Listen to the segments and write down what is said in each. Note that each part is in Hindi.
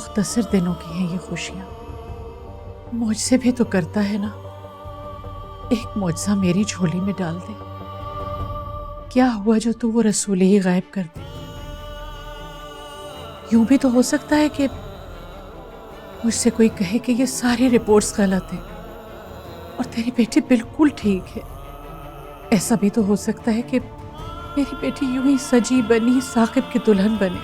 मुख्तसर दिनों की हैं ये खुशियां, मुझसे भी तो करता है ना। एक मुआवजा मेरी झोली में डाल दे। क्या हुआ जो तू वो रसूल ही गायब कर दे? यूं भी तो हो सकता है कि मुझसे कोई कहे कि ये सारी रिपोर्ट्स गलत हैं और तेरी बेटी बिल्कुल ठीक है। ऐसा भी तो हो सकता है कि मेरी बेटी यूं ही सजी बनी साकिब की दुल्हन बने,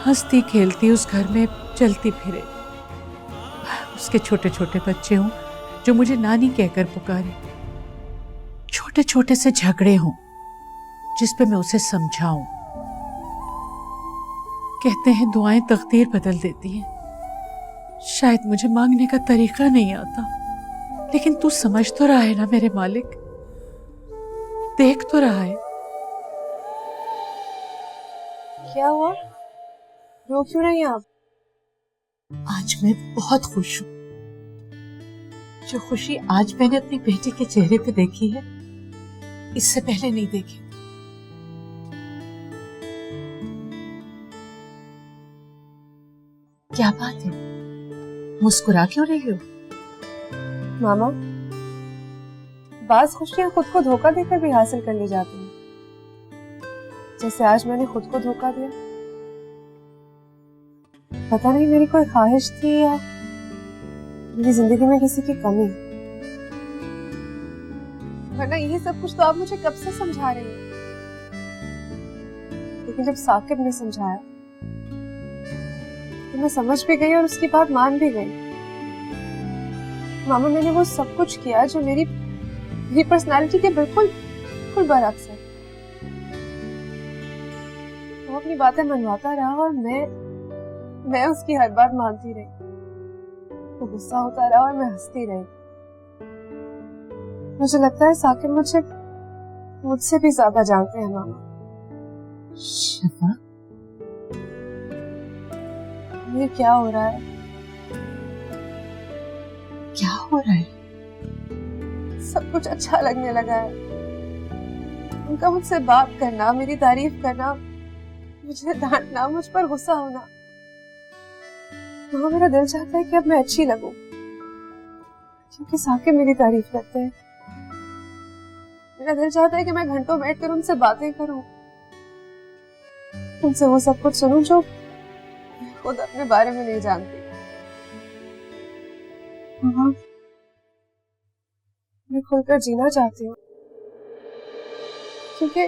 हंसती खेलती उस घर में चलती फिरे। उसके छोटे छोटे बच्चे हों जो मुझे नानी कहकर पुकारे, छोटे छोटे से झगड़े हों जिस पे मैं उसे समझाऊं। कहते हैं दुआएं तकदीर बदल देती हैं। शायद मुझे मांगने का तरीका नहीं आता, लेकिन तू समझ तो रहा है ना मेरे मालिक, देख तो रहा है। क्या हुआ? रो क्यों रही हैं आप? आज मैं बहुत खुश हूँ। जो खुशी आज मैंने अपनी बेटी के चेहरे पे देखी है, इससे पहले नहीं देखी। क्या बात है, मुस्कुरा क्यों रही हो? मामा, बाज खुशियां खुद को धोखा देकर भी हासिल कर ली जाती हैं, जैसे आज मैंने खुद को धोखा दिया। पता नहीं मेरी कोई ख्वाहिश थी या मेरी जिंदगी में किसी की कमी, वरना ये सब कुछ तो आप मुझे कब से समझा रही हैं। लेकिन जब साकिब ने समझाया तो मैं समझ भी गई और उसकी बात मान भी गई। मामा, मैंने वो सब कुछ किया जो मेरी पर्सनालिटी के बिल्कुल बरअक्स है। वो अपनी बातें मनवाता रहा और मैं उसकी हर बात मानती रही। वो गुस्सा होता रहा और मैं हंसती रही। मुझे लगता है साकिब मुझसे भी ज्यादा जानते हैं मामा। शफा, ये क्या हो रहा है? क्या हो रहा है? सब कुछ अच्छा लगने लगा है। उनका मुझसे बात करना, मेरी तारीफ करना, मुझे डांटना, मुझ पर गुस्सा होना। मेरा दिल चाहता है कि अब मैं अच्छी लगूं, क्योंकि साकिब मेरी तारीफ करते हैं। मेरा दिल चाहता है कि मैं घंटों बैठकर उनसे बातें करूं, उनसे वो सब कुछ सुनूं जो खुद अपने बारे में नहीं जानती। मैं खुलकर जीना चाहती हूँ, क्योंकि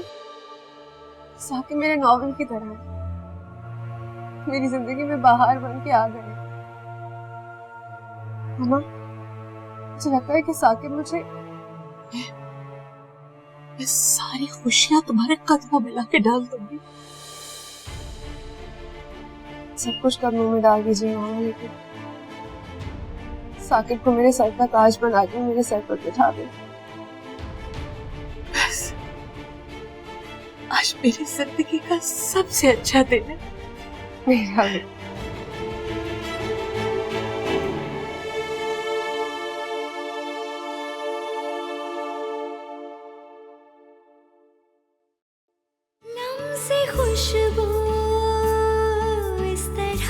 साकिब मेरे नॉवल की तरह है, मेरी जिंदगी में बाहर बन के आ गए। मामा, मुझे लगता है कि साकिब मुझे मैं सारी खुशियां तुम्हारे कदमों में लाके डाल दूंगी। सब कुछ कदमों में डाल दीजिए मामा, लेकिन साकिब को मेरे सर का ताज बना के मेरे सर पर बिठा दे। बस आज मेरी जिंदगी का सबसे अच्छा दिन है। मेरा भी। खुशबू इस तरह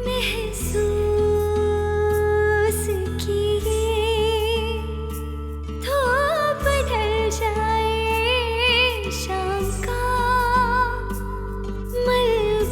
महसूस किए, धूप ढल जाए शाम का मलबा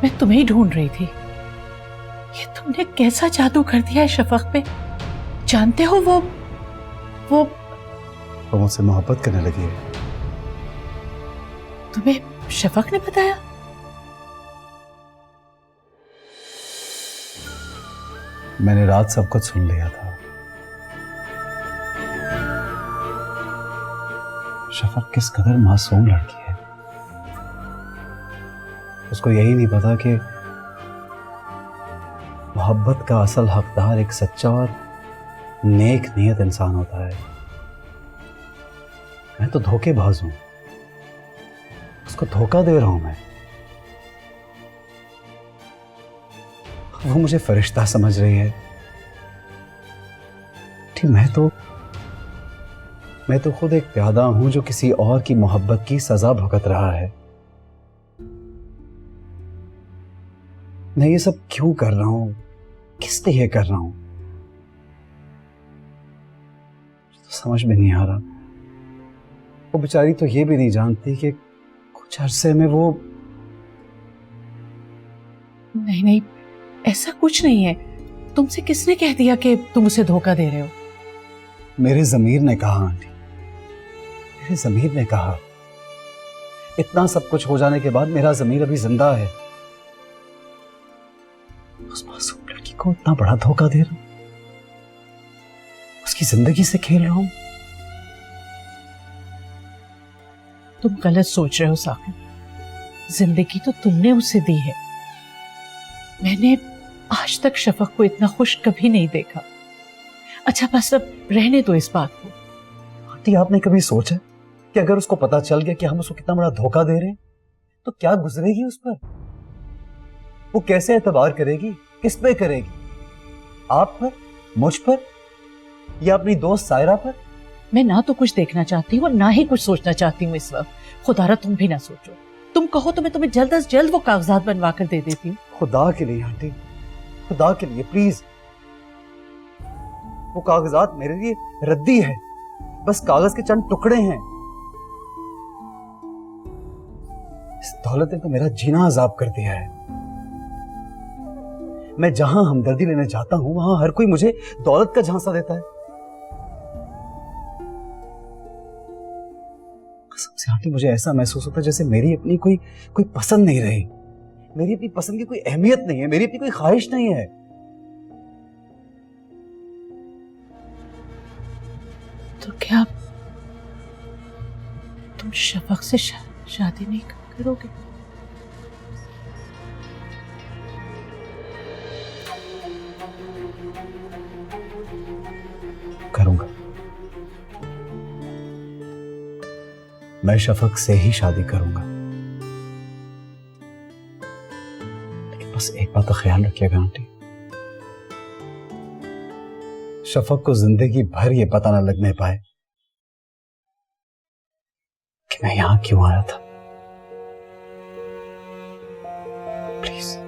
मैं तुम्हें ही ढूंढ रही थी। ये तुमने कैसा जादू कर दिया है शफक पे? जानते हो वो मुझसे मोहब्बत करने लगी है। तुम्हें शफक ने बताया? मैंने रात सब कुछ सुन लिया था। शफक किस कदर मासूम लड़की है। उसको यही नहीं पता कि मोहब्बत का असल हकदार एक सच्चा और नेक नियत इंसान होता है। मैं तो धोखेबाज हूं, उसको धोखा दे रहा हूं मैं। वो मुझे फरिश्ता समझ रही है। ठीक, मैं तो खुद एक प्यादा हूं जो किसी और की मोहब्बत की सजा भुगत रहा है। मैं ये सब क्यों कर रहा हूं, किस लिए कर रहा हूं, तो समझ में नहीं आ रहा। वो बेचारी तो ये भी नहीं जानती कि कुछ अरसे में वो। नहीं, ऐसा कुछ नहीं है। तुमसे किसने कह दिया कि तुम उसे धोखा दे रहे हो? मेरे ज़मीर ने कहा आंटी, मेरे ज़मीर ने कहा। इतना सब कुछ हो जाने के बाद मेरा ज़मीर अभी जिंदा है। उस मासूम लड़की को इतना बड़ा धोखा दे रहा हूं, उसकी जिंदगी से खेल रहा हूं। तुम गलत सोच रहे हो साकिब। जिंदगी तो तुमने उसे दी है। मैंने आज तक शफक को इतना खुश कभी नहीं देखा। अच्छा बस अब रहने दो इस बात को। आंटी, आपने कभी सोचा कि अगर उसको पता चल गया कि हम उसको कितना बड़ा धोखा दे रहे हैं तो क्या गुजरेगी उस पर? वो कैसे एतबार करेगी? किस पे करेगी? आप पर, मुझ पर, या अपनी दोस्त सायरा पर? मैं ना तो कुछ देखना चाहती हूँ और ना ही कुछ सोचना चाहती हूँ इस वक्त। खुदारा तुम भी ना सोचो। तुम कहो तो मैं तुम्हें जल्द अज जल्द वो कागजात बनवा कर दे देती हूँ। खुदा के लिए आंटी, खुदा के लिए प्लीज। वो कागजात मेरे लिए रद्दी है, बस कागज के चंद टुकड़े हैं। इस दौलत ने तो मेरा जीना अजाब कर दिया है। मैं जहां हमदर्दी लेने जाता हूं वहां हर कोई मुझे दौलत का झांसा देता है। कसम से आंटी, मुझे ऐसा महसूस होता है जैसे मेरी अपनी कोई पसंद नहीं रही। मेरी अपनी पसंद की कोई अहमियत नहीं है, मेरी अपनी कोई ख्वाहिश नहीं है। तो क्या तुम शफक से शादी नहीं करोगे? करूंगा। मैं शफक से ही शादी करूंगा। लेकिन बस एक बात का ख्याल रखिएगा आंटी, शफक को जिंदगी भर ये पता न लगने पाए कि मैं यहां क्यों आया था। प्लीज।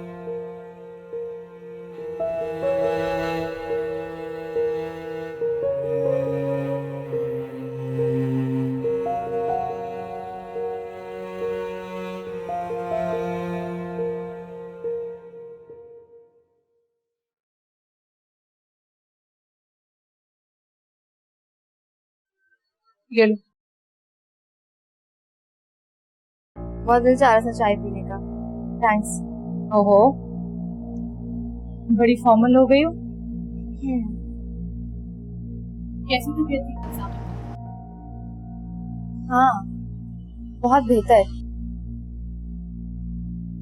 ये लो। बहुत दिल चाह रहा था चाय पीने का। थैंक्स। ओहो, बड़ी फॉर्मल हो गई हो। कैसी तबीयत थी? हाँ बहुत बेहतर,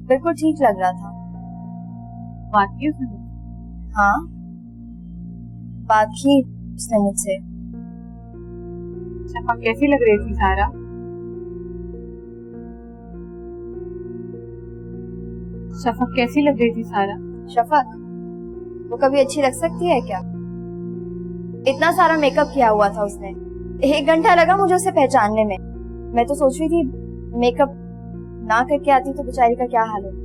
बिल्कुल ठीक लग रहा था। बात की उसने? हाँ बात की उसने मुझसे। शफक कैसी लग रही थी सारा? शफक कैसी लग रही थी सारा? शफक वो कभी अच्छी लग सकती है क्या? इतना सारा मेकअप किया हुआ था उसने, 1 घंटा लगा मुझे उसे पहचानने में। मैं तो सोच रही थी मेकअप ना करके आती तो बेचारी का क्या हाल होता।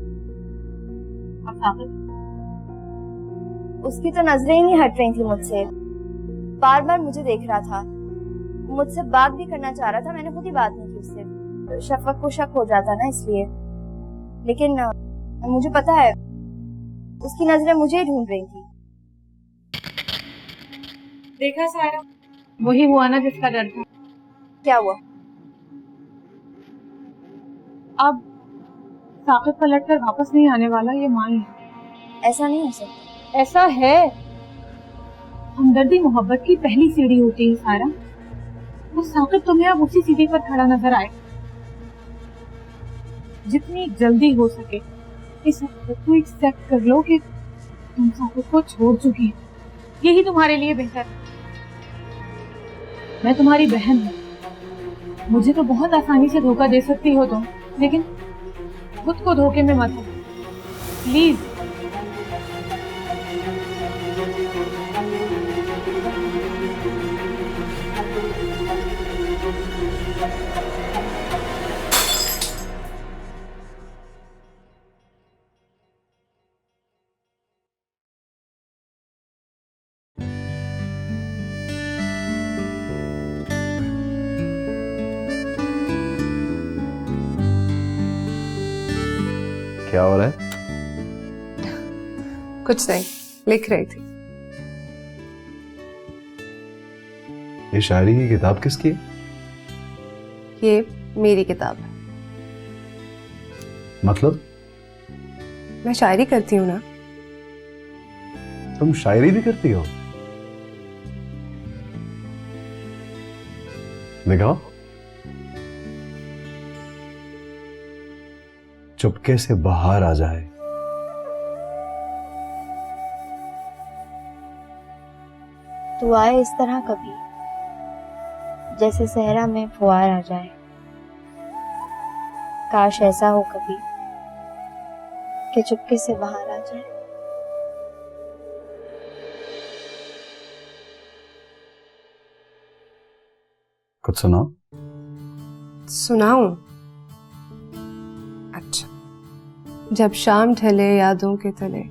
उसकी तो नजरें ही नहीं हट रही थी मुझसे, बार बार मुझे देख रहा था, मुझसे बात भी करना चाह रहा था। मैंने खुद ही बात नहीं की उससे, शफक को शक हो जाता ना इसलिए। लेकिन मुझे पता है उसकी नजरें मुझे ही ढूंढ रही थी। देखा सारा, वही हुआ ना जिसका डर था। क्या हुआ? अब साकिब पलट कर वापस नहीं आने वाला, ये मान लो। ऐसा नहीं हो सकता। ऐसा है। हमदर्दी मोहब्बत की पहली सीढ़ी होती है सारा। वो साकिब तुम्हें अब उसी सीढ़ी पर खड़ा नजर आए। जितनी जल्दी हो सके इस हकीकत को एक्सेप्ट कर लो कि तुम साकिब को छोड़ चुकी हो। यही तुम्हारे लिए बेहतर है। मैं तुम्हारी बहन हूँ। मुझे तो बहुत आसानी से धोखा दे सकती हो तुम, लेकिन खुद को धोखे में मत हो प्लीज। क्या हो रहा है? कुछ नहीं, लिख रही थी। ये शायरी की किताब किसकी है? ये मेरी किताब है। मतलब मैं शायरी करती हूँ ना। तुम शायरी भी करती हो? दिखाओ। चुपके से बाहर आ जाए। तू आए इस तरह कभी, जैसे सहरा में फुहार आ जाए। काश ऐसा हो कभी कि चुपके से बाहर आ जाए। कुछ सुनाओ। सुनाऊं? अच्छा। जब शाम ढले यादों के तले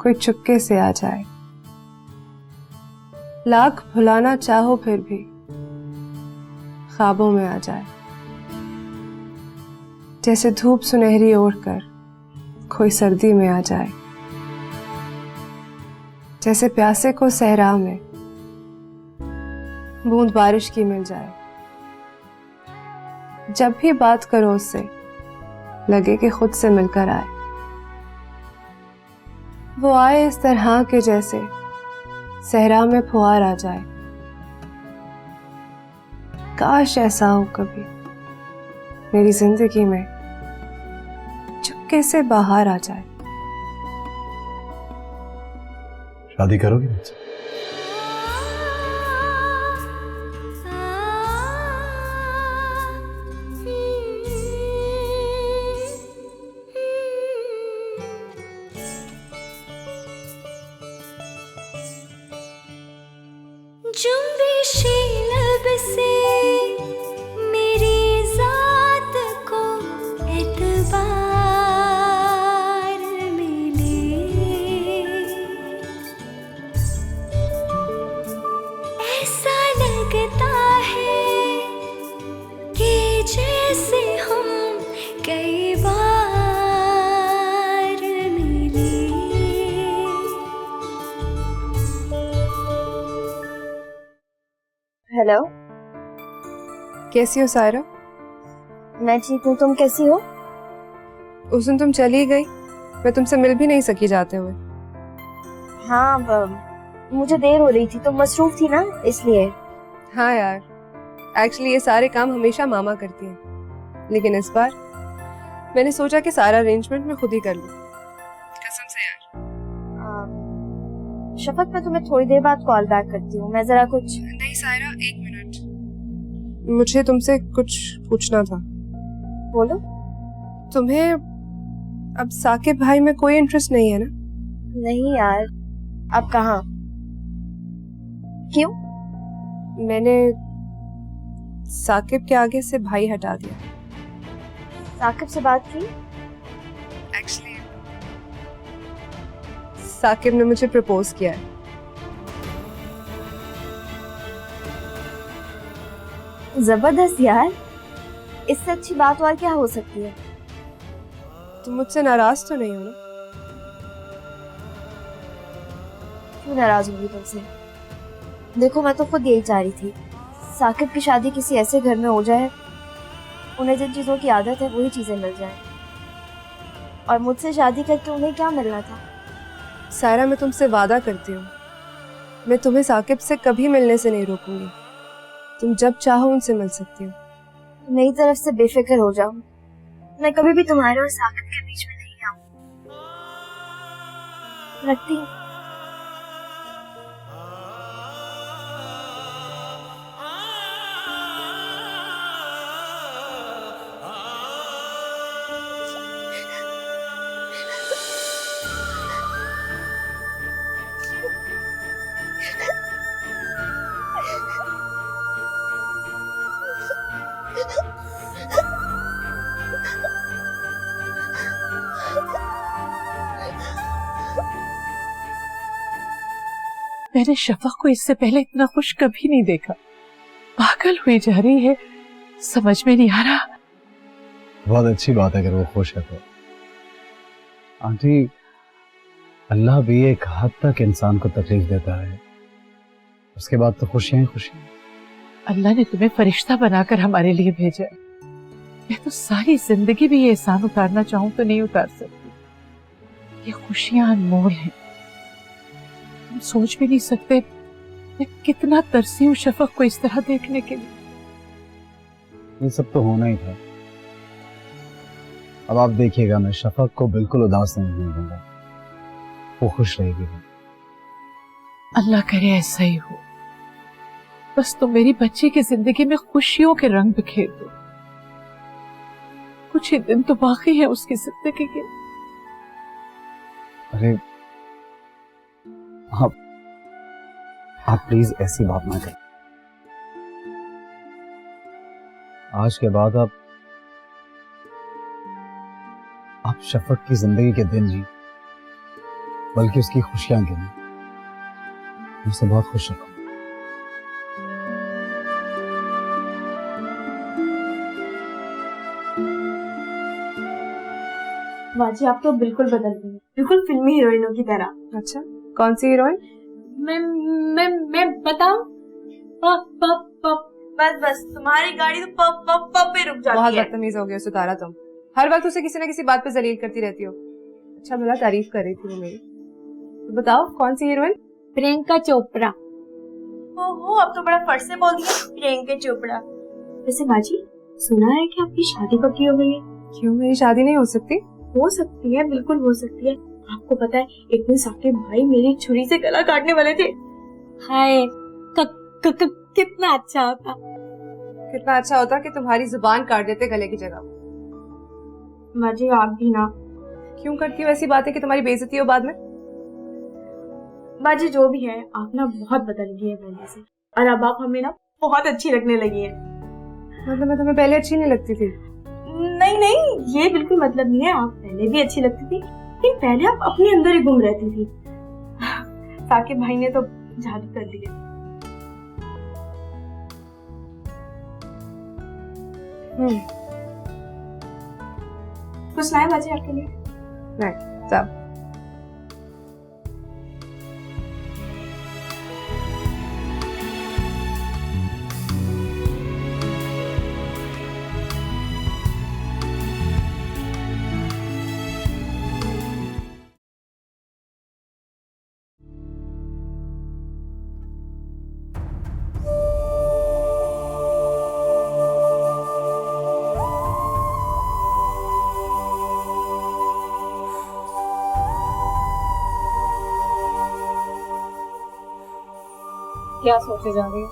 कोई चुपके से आ जाए, लाख भुलाना चाहो फिर भी ख्वाबों में आ जाए। जैसे धूप सुनहरी ओढ़कर कोई सर्दी में आ जाए। जैसे प्यासे को सहरा में बूंद बारिश की मिल जाए। जब भी बात करो उससे लगे कि खुद से मिलकर आए। वो आए इस तरह के जैसे सहरा में फुहार आ जाए। काश ऐसा हो कभी मेरी जिंदगी में चुपके से बाहर आ जाए। शादी करोगी मुझसे? जुम्बिशी लब से मेरी जात को एतबार मिले। ऐसा लगता है कि जैसे हम कई बार मिले। हेलो, कैसी हो सायरा? मैं ठीक हूँ, तुम कैसी हो? उस दिन तुम चली गई, मैं तुमसे मिल भी नहीं सकी जाते हुए। हाँ, मुझे देर हो रही थी, तुम मसरूफ थी ना इसलिए। हाँ यार, एक्चुअली ये सारे काम हमेशा मामा करती हैं, लेकिन इस बार मैंने सोचा कि सारा अरेंजमेंट मैं खुद ही कर लूं। कसम से यार। शफक, मैं तुम्हें थोड़ी देर बाद कॉल बैक करती हूँ, मैं जरा कुछ। नहीं सायरा, एक मिनट, मुझे तुमसे कुछ पूछना था। बोलो। तुम्हें अब साकिब भाई में कोई इंटरेस्ट नहीं है ना? नहीं यार, अब कहाँ? क्यों? मैंने साकिब के आगे से भाई हटा दिया। साकिब से बात की? एक्चुअली साकिब ने मुझे प्रपोज किया है। जबरदस्त यार, इससे अच्छी बात और क्या हो सकती है? तुम मुझसे नाराज तो नहीं हो ना? क्यों नाराज होंगी तुमसे? देखो मैं तो खुद यही चाह रही थी, साकिब की शादी किसी ऐसे घर में हो जाए उन्हें जिन चीजों की आदत है वही चीजें मिल जाए, और मुझसे शादी करके उन्हें क्या मिलना था? सायरा, मैं तुमसे वादा करती हूँ, मैं तुम्हें साकिब से कभी मिलने से नहीं रोकूंगी। तुम जब चाहो उनसे मिल सकती हो। मेरी तरफ से बेफिक्र हो जाओ, मैं कभी भी तुम्हारे और साकिब के बीच में नहीं आऊं। रखती हूँ। मैंने शफक को इससे पहले इतना खुश कभी नहीं देखा। पागल हुई जा रही है, समझ में नहीं आ रहा। बहुत अच्छी बात है अगर वो खुश है तो। आंटी, अल्लाह भी एक हद तक इंसान को तकलीफ देता है, उसके बाद तो खुशियां ही खुशियां। अल्लाह ने तुम्हें फरिश्ता बनाकर हमारे लिए भेजा है। मैं तो सारी जिंदगी भी ये एहसान उतारना चाहूं तो नहीं उतार सकती। ये खुशियां अनमोल हैं, तुम सोच भी नहीं सकते मैं कितना तरसी हूँ शफक को इस तरह देखने के लिए। ये सब तो होना ही था। अब आप देखिएगा, मैं शफक को बिल्कुल उदास नहीं होने दूंगा, वो खुश रहेगी। अल्लाह करे ऐसा ही हो। बस तुम मेरी बच्ची की जिंदगी में खुशियों के रंग बिखेर दो। कुछ ही दिन तो बाकी है उसकी जिंदगी के। अरे आप प्लीज ऐसी बात ना करें। आज के बाद आप शफक की जिंदगी के दिन जी, बल्कि उसकी खुशियां गिने। मैं उसे बहुत खुश रखूं। बाजी, आप तो बिल्कुल बदल गई, बिल्कुल फिल्मी हीरोइनों की तरह। अच्छा, कौन सी हीरोइन? मैं बताऊं? बस तुम्हारी गाड़ी तो पप पप पप पे रुक जाती बहुत है। बदतमीज हो गई सितारा, तुम हर वक्त उसे किसी ना किसी बात पे जलील करती रहती हो। अच्छा भला तारीफ कर रही थी वो मेरी, तो बताओ कौन सी हीरोइन? प्रियंका चोपड़ा। ओहो, अब तो बड़ा फट से बोल दिया, प्रियंका चोपड़ा। वैसे बाजी, सुना है कि आपकी शादी पक्की हो गई है? क्यों, मेरी शादी नहीं हो सकती? हो सकती है, बिल्कुल हो सकती है। आपको पता है, एक दिन साकिब भाई मेरी छुरी से गला काटने वाले थे। हाय, कितना अच्छा होता। कितना अच्छा होता कि तुम्हारी जुबान काट देते गले की जगह। बाजी, आप भी ना। क्यों करती हो ऐसी बातें कि तुम्हारी बेइज्जती हो बाद में? बाजी, जो भी है, आप ना बहुत बदल गई है पहले से, और अब आप हमें ना बहुत अच्छी लगने लगी है। मतलब मैं तुम्हें पहले अच्छी नहीं लगती थी? नहीं, ये बिल्कुल मतलब नहीं है। आप पहले भी अच्छी लगती थी, लेकिन पहले आप अपने अंदर ही गुम रहती थी। साकिब भाई ने तो जादू कर दिया। कुछ लाए बाजी आपके लिए? नहीं, जाओ। क्या सोचे जा रही हो?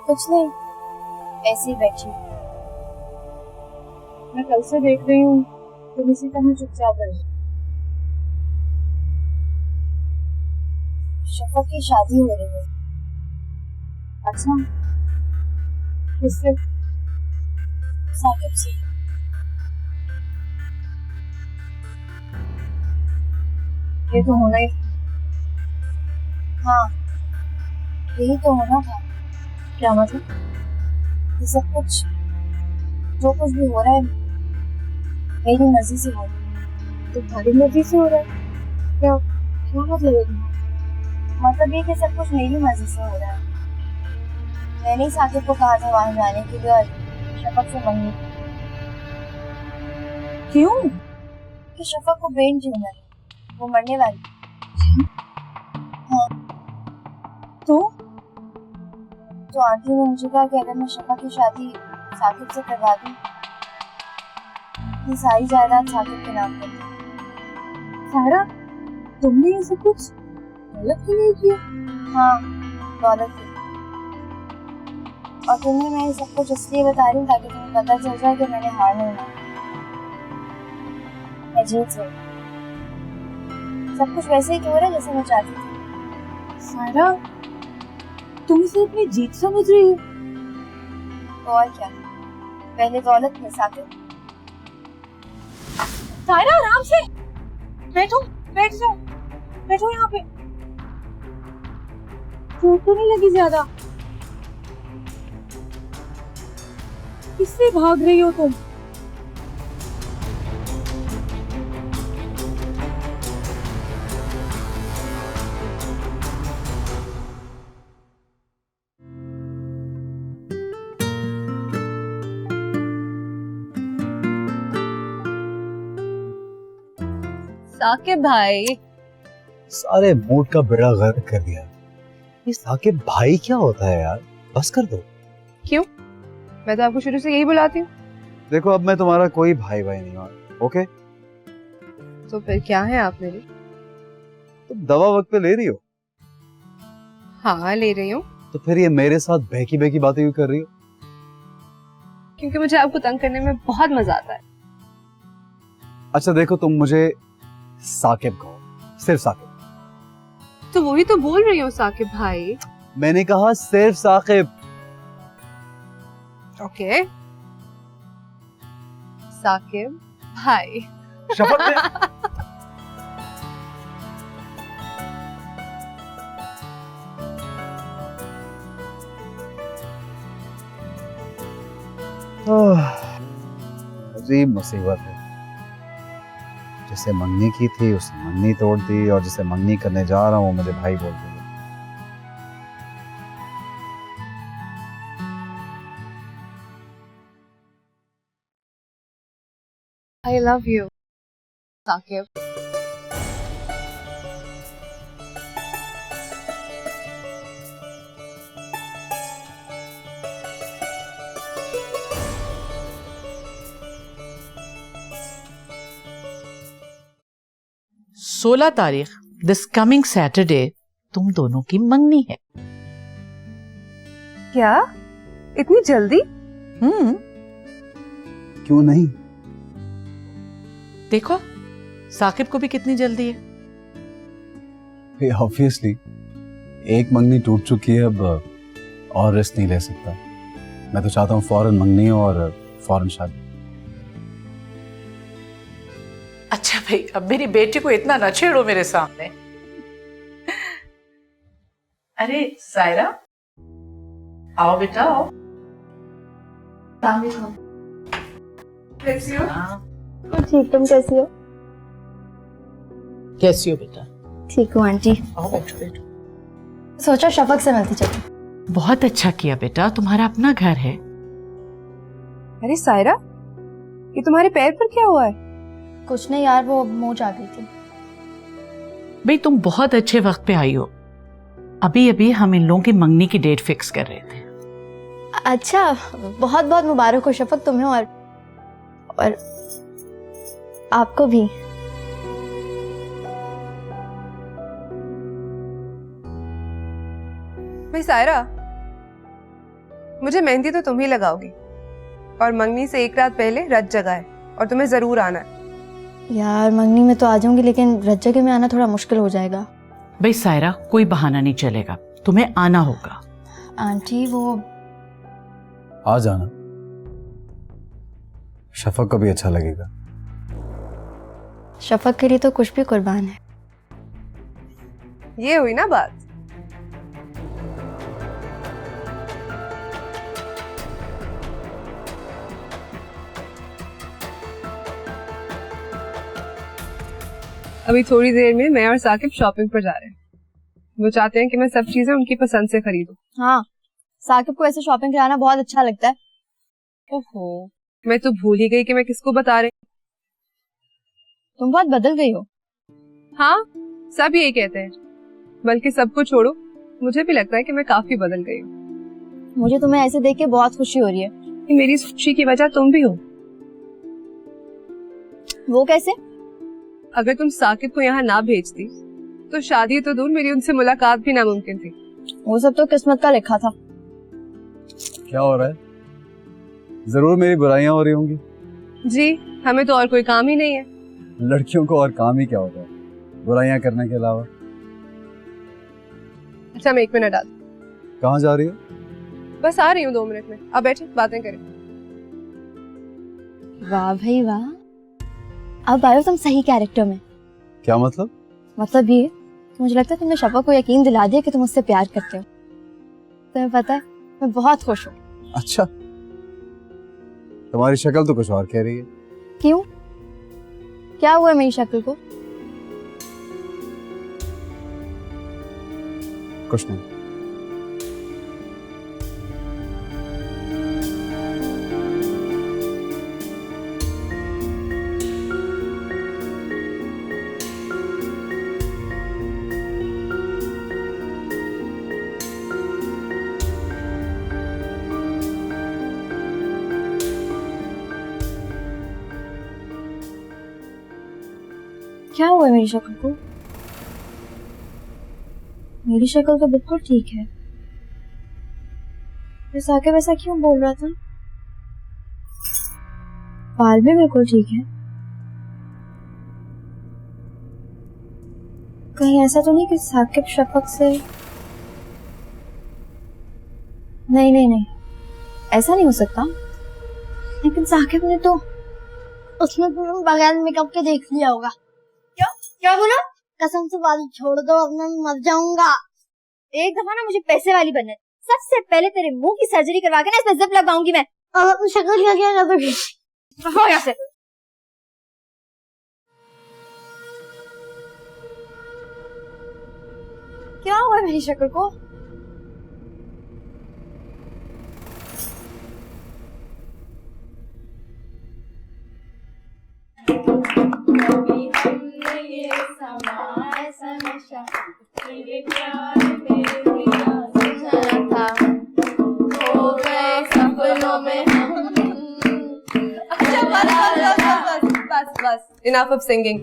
कुछ नहीं, ऐसे ही बैठी। मैं कल से देख रही हूँ तुम इसी तरह चुपचाप रही। शफक की शादी हो रही है। अच्छा, किससे? साकिब से। ये तो होना ही था। हाँ, यही तो होना था। क्या मतलब? ये सब कुछ, जो कुछ भी हो रहा है, मेरी मर्जी से हो रहा है। तुम्हारी मर्जी से हो रहा है? क्या क्या मतलब है? मतलब ये कि सब कुछ मेरी मर्जी से हो रहा है। मैंने ही साकिब को कहा था वहां जाने के लिए और शफक से मंगनी की। क्यों? कि शफक को ब्रेन ट्यूमर है, वो मरने वाली है। हाँ। तो आंटी ने मुझे कहा कि अगर मैं शफक की शादी साकिब से करवा दूं, ये सारी जायदाद साकिब के नाम पर है। सारा, तुमने ये सब कुछ गलत क्यों नहीं किया? हाँ, दौलत की। और तुम्हें मैं ये सब कुछ इसलिए बता रही हूँ ताकि तुम्हें पता चल जाए कि मैंने हार नहीं मानी, मैं जीत गई। सब कुछ वैसे ही तो हो रहा है जैसे मैं चाहती थी। सारा, तुम इसे अपनी जीत समझ रही हो? तो और क्या, पहले दौलत में साकिब। सारा, आराम से बैठो, बैठ जाओ, बैठो यहाँ पे। चोट तो नहीं लगी ज्यादा? किससे भाग रही हो तुम? साकिब भाई, सारे मूड का बेड़ा गर्क कर दिया। ये साकिब भाई क्या होता है यार, बस कर दो। क्यों? मैं तो आपको शुरू से यही बुलाती हूँ। देखो अब मैं तुम्हारा कोई भाई नहीं हूँ, ओके? तो फिर क्या है आप मेरे? तुम दवा वक्त पे ले रही हो, हाँ ले रही हूँ, तो फिर ये मेरे साथ बहकी बहकी बातें क्यों कर रही हो? क्योंकि मुझे आपको तंग करने में बहुत मजा आता है। अच्छा देखो, तुम मुझे साकिब कहो, सिर्फ साकिब। तो वही तो बोल रही हूँ साकिब भाई। मैंने कहा सिर्फ साकिब। ओके, साकिब भाई। शपथ में अजीब मुसीबत है। जिसे मंगनी की थी उसने मंगनी तोड़ दी, और जिसे मंगनी करने जा रहा हूँ वो मुझे भाई बोल दिया। I love you, Saqib. सोलह तारीख दिस कमिंग सैटरडे तुम दोनों की मंगनी है। क्या इतनी जल्दी? क्यों नहीं? देखो साकिब को भी कितनी जल्दी है। ऑब्वियसली एक मंगनी टूट चुकी है, अब और रिस्क नहीं ले सकता। मैं तो चाहता हूँ फौरन मंगनी और फौरन शादी। अच्छा भाई, अब मेरी बेटी को इतना न छेड़ो मेरे सामने। अरे सायरा, आओ बेटा आओ। ठीक, तुम कैसी हो? कैसी हो बेटा? ठीक हूँ आंटी। आओ बैठो बैठो। सोचा शफक से मिलती चलो। बहुत अच्छा किया बेटा, तुम्हारा अपना घर है। अरे सायरा, ये तुम्हारे पैर पर क्या हुआ है? कुछ नहीं यार, वो मोच आ गई थी। भाई तुम बहुत अच्छे वक्त पे आई हो। अभी अभी हम इन लोगों की मंगनी की डेट फिक्स कर रहे थे। अच्छा, बहुत बहुत मुबारक हो शफक तुम्हें और आपको भी। भाई सायरा, मुझे मेहंदी तो तुम ही लगाओगी, और मंगनी से एक रात पहले रत जगह है और तुम्हें जरूर आना है। यार मंगनी में तो आ जाऊंगी, लेकिन रत जगह में आना थोड़ा मुश्किल हो जाएगा। भाई सायरा, कोई बहाना नहीं चलेगा, तुम्हें आना होगा। आंटी वो आ जाना, शफक को भी अच्छा लगेगा। शफक के लिए तो कुछ भी कुर्बान है। ये हुई ना बात। अभी थोड़ी देर में मैं और साकिब शॉपिंग पर जा रहे हैं। वो चाहते हैं कि मैं सब चीजें उनकी पसंद से खरीदूं। हाँ, साकिब को ऐसे शॉपिंग कराना बहुत अच्छा लगता है। ओहो, मैं तो भूल ही गई कि मैं किसको बता रही। तुम बहुत बदल गई हो। हाँ, सब यही कहते हैं, बल्कि सबको छोड़ो, मुझे भी लगता है कि मैं काफी बदल गई हूँ। मुझे तुम्हें ऐसे देख के बहुत खुशी हो रही है। कि मेरी इस खुशी की वजह तुम भी हो। वो कैसे? अगर तुम साकिब को यहाँ ना भेजती तो शादी तो दूर, मेरी उनसे मुलाकात भी नामुमकिन थी। वो सब तो किस्मत का लिखा था। क्या हो रहा है? जरूर मेरी बुराइयां हो रही होंगी। जी, हमें तो और कोई काम ही नहीं है। लड़कियों को और काम ही क्या होता है बुराइयां करने के अलावा। अच्छा, मैं 1 मिनट आती। कहाँ जा रही हो? बस आ रही हूँ 2 मिनट में। अब बैठे बातें करें। वाह भाई वाह, अब आए हो तुम सही कैरेक्टर में। क्या मतलब? मतलब ये कि मुझे लगता है तुमने शफा को यकीन दिला दिया कि तुम उससे प्यार करते हो। तुम्हें पता है, मैं बहुत खुश हूँ। अच्छा, तुम्हारी शक्ल तो कुछ और कह रही है। क्यों? क्या हुआ मेरी शक्ल को? कुछ नहीं। क्या हुआ मेरी शक्ल को? मेरी शक्ल तो बिल्कुल ठीक है। फिर साकिब ऐसा क्यों बोल रहा था? बाल भी बिल्कुल ठीक है। कहीं ऐसा तो नहीं कि साकिब शफक से... नहीं नहीं नहीं, ऐसा नहीं हो सकता। लेकिन साकिब ने तो... उसने तो बगैर मेकअप के देख लिया होगा। क्या बोला? कसम से बाल छोड़ दो, अब मैं मर जाऊंगा। एक दफा ना मुझे पैसे वाली बनना है। सबसे पहले तेरे मुंह की सर्जरी करवा के ना इसमें जिप लगाऊंगी मैं। अब अपनी शक्ल क्या करोगी? हो यहाँ से। क्या हुआ मेरी शक्ल को? बस इनफ ऑफ सिंगिंग।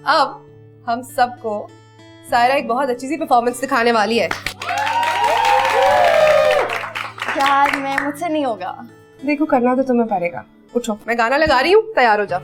अब हम सबको सायरा एक बहुत अच्छी सी परफॉर्मेंस दिखाने वाली है। यार मैं मुझसे नहीं होगा। देखो, करना तो तुम्हें पड़ेगा। उठो, मैं गाना लगा रही हूँ, तैयार हो जाओ।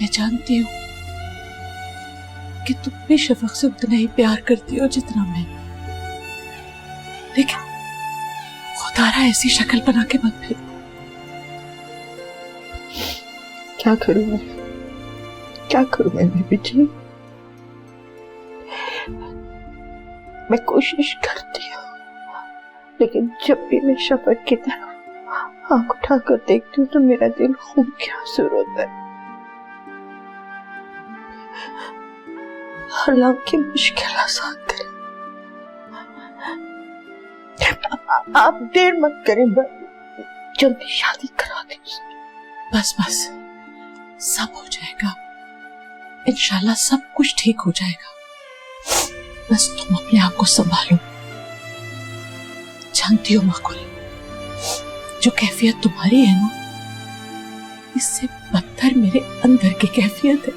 मैं जानती हूँ कि तुम भी शफक से उतना ही प्यार करती हो जितना मैं, लेकिन खुदारा ऐसी शक्ल बना के मत फिरो। क्या करूं मैं, क्या करूं मैं बीबी जी? मैं कोशिश करती हूँ, लेकिन जब भी मैं शफक की तरफ आंख उठाकर देखती हूँ तो मेरा दिल खून के आंसू रोता है। अल्लाह की मुश्किल आसान करे। आप देर मत करें, जल्दी शादी करा दें उसकी। बस बस, सब हो जाएगा इंशाल्लाह, सब कुछ ठीक हो जाएगा। बस तुम अपने आप को संभालो। जानती हो माकुल, जो कैफियत तुम्हारी है ना, इससे बदतर मेरे अंदर की कैफियत है।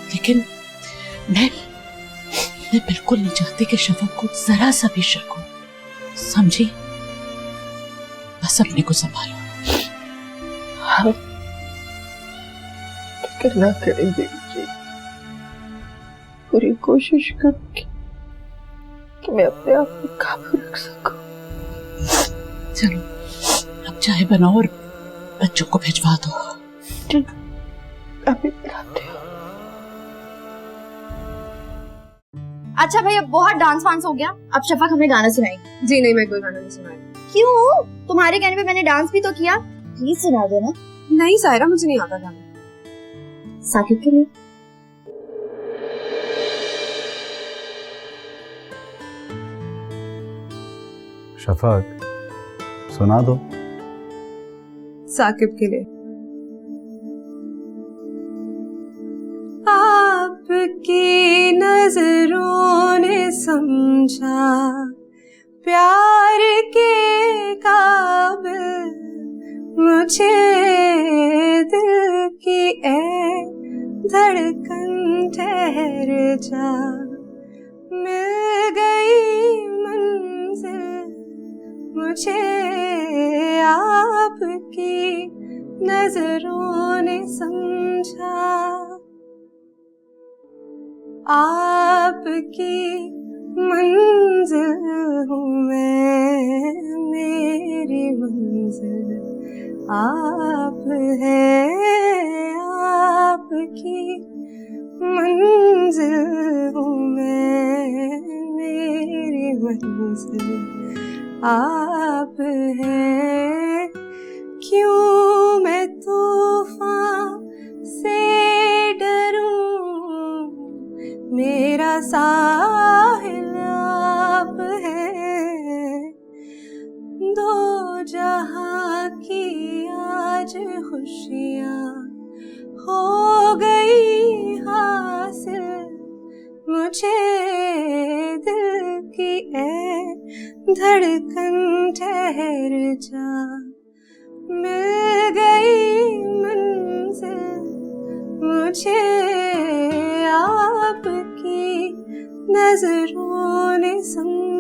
लेकिन मैं बिल्कुल नहीं चाहती कि शफक को जरा सा भी शक हो, समझी? बस अपने को संभालो। हाँ, फिक्र ना करें बेबी जी, पूरी कोशिश करूंगी कि मैं अपने आप को काबू रख सकूं। चलो अब चाय बनाओ और बच्चों को भिजवा दो। अभी बनाते हो। अच्छा भैया, बहुत डांस वांस हो गया, अब शफक हमें गाना सुनाएगी। जी नहीं, मैं कोई गाना नहीं सुना। क्यों? तुम्हारे कहने पे मैंने डांस भी तो किया, प्लीज सुना दो ना। नहीं सायरा, मुझे नहीं आता गाना। साकिब के लिए। शफक, सुना दो। साकिब के लिए। आपकी नजरों ने समझा प्यार के काबिल मुझे, दिल की ए धड़कन ठहर जा, मिल गई मंजिल मुझे, आपकी नजरों ने समझा, आपकी मंजिल हूँ मैं, मेरी मंजिल आप है, आपकी मंजिल हूँ मैं, मेरी मंजिल आप है। क्यों मैं तूफान से डरूं, मेरा साहिल आप है, दो जहां की आज खुशियां हो गई हासिल मुझे, दिल की ए धड़कन ठहर जा, मिल गई मंजिल मुझे, आपकी नजरों ने समझा।